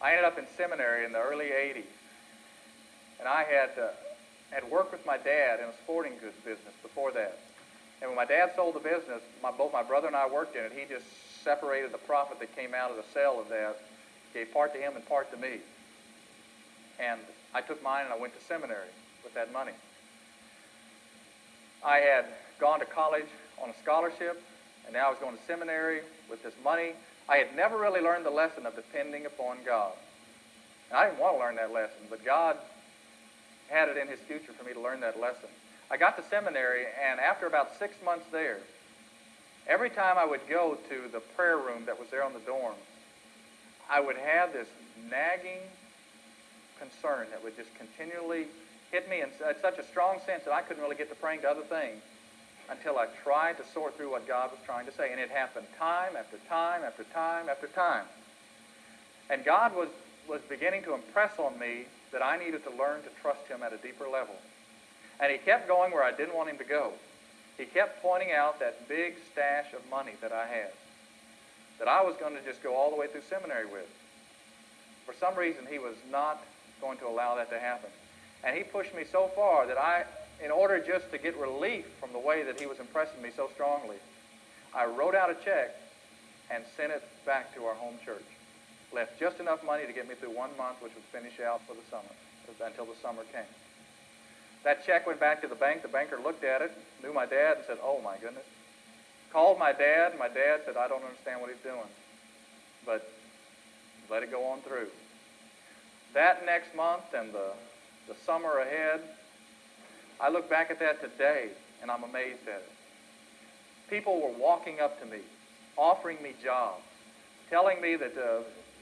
I ended up in seminary in the early 80s. And I had worked with my dad in a sporting goods business before that. And when my dad sold the business, both my brother and I worked in it. He just separated the profit that came out of the sale of that, gave part to him and part to me. And I took mine and I went to seminary with that money. I had gone to college on a scholarship, and now I was going to seminary with this money. I had never really learned the lesson of depending upon God. And I didn't want to learn that lesson, but God had it in his future for me to learn that lesson. I got to seminary, and after about 6 months there, every time I would go to the prayer room that was there on the dorm, I would have this nagging concern that would just continually hit me in such a strong sense that I couldn't really get to praying to other things until I tried to sort through what God was trying to say. And it happened time after time after time after time. And God was beginning to impress on me that I needed to learn to trust him at a deeper level. And he kept going where I didn't want him to go. He kept pointing out that big stash of money that I had, that I was going to just go all the way through seminary with. For some reason, he was not going to allow that to happen. And he pushed me so far that in order just to get relief from the way that he was impressing me so strongly, I wrote out a check and sent it back to our home church. Left just enough money to get me through 1 month, which would finish out for the summer, until the summer came. That check went back to the bank. The banker looked at it, knew my dad, and said, "Oh, my goodness." Called my dad, and my dad said, "I don't understand what he's doing, but let it go on through." That next month and the summer ahead, I look back at that today, and I'm amazed at it. People were walking up to me, offering me jobs, telling me that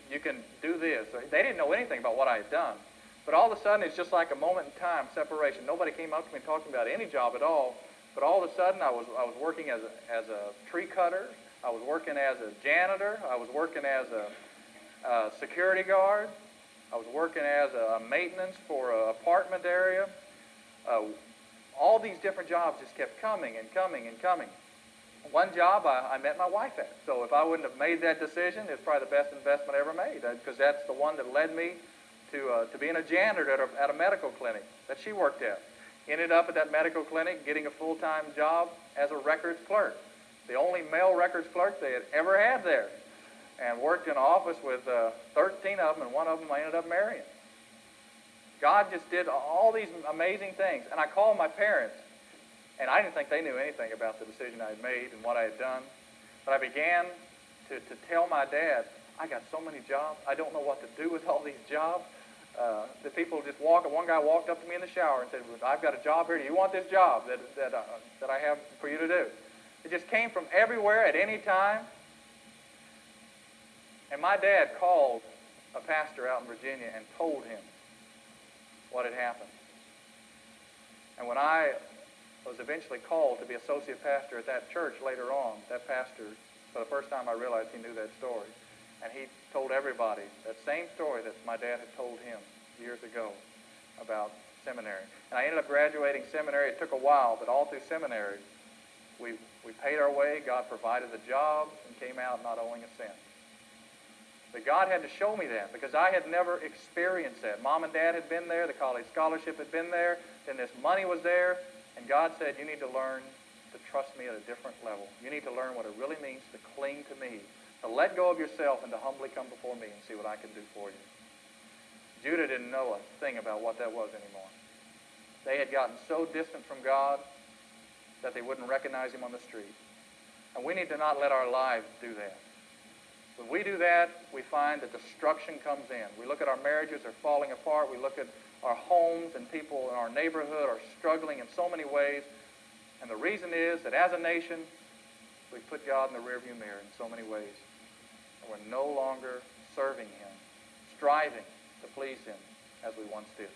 you can do this. They didn't know anything about what I had done. But all of a sudden, it's just like a moment in time separation. Nobody came up to me and talked about any job at all. But all of a sudden, I was working as a tree cutter. I was working as a janitor. I was working as a security guard. I was working as a maintenance for an apartment area. All these different jobs just kept coming and coming and coming. One job I met my wife at. So if I wouldn't have made that decision, it's probably the best investment I ever made, because that's the one that led me to being a janitor at a medical clinic that she worked at. Ended up at that medical clinic getting a full-time job as a records clerk, the only male records clerk they had ever had there, and worked in an office with 13 of them, and one of them I ended up marrying. God just did all these amazing things. And I called my parents, and I didn't think they knew anything about the decision I had made and what I had done. But I began to tell my dad, "I got so many jobs. I don't know what to do with all these jobs." The people just walk. One guy walked up to me in the shower and said, "I've got a job here. Do you want this job that I have for you to do?" It just came from everywhere at any time. And my dad called a pastor out in Virginia and told him what had happened. And when I was eventually called to be associate pastor at that church later on, that pastor, for the first time I realized he knew that story. And he told everybody that same story that my dad had told him years ago about seminary. And I ended up graduating seminary. It took a while, but all through seminary, we paid our way. God provided the jobs and came out not owing a cent. But God had to show me that, because I had never experienced that. Mom and Dad had been there. The college scholarship had been there. Then this money was there. And God said, "You need to learn to trust me at a different level. You need to learn what it really means to cling to me, to let go of yourself and to humbly come before me and see what I can do for you." Judah didn't know a thing about what that was anymore. They had gotten so distant from God that they wouldn't recognize him on the street. And we need to not let our lives do that. When we do that, we find that destruction comes in. We look at our marriages are falling apart. We look at our homes, and people in our neighborhood are struggling in so many ways. And the reason is that as a nation, we put God in the rearview mirror in so many ways. And we're no longer serving him, striving to please him as we once did.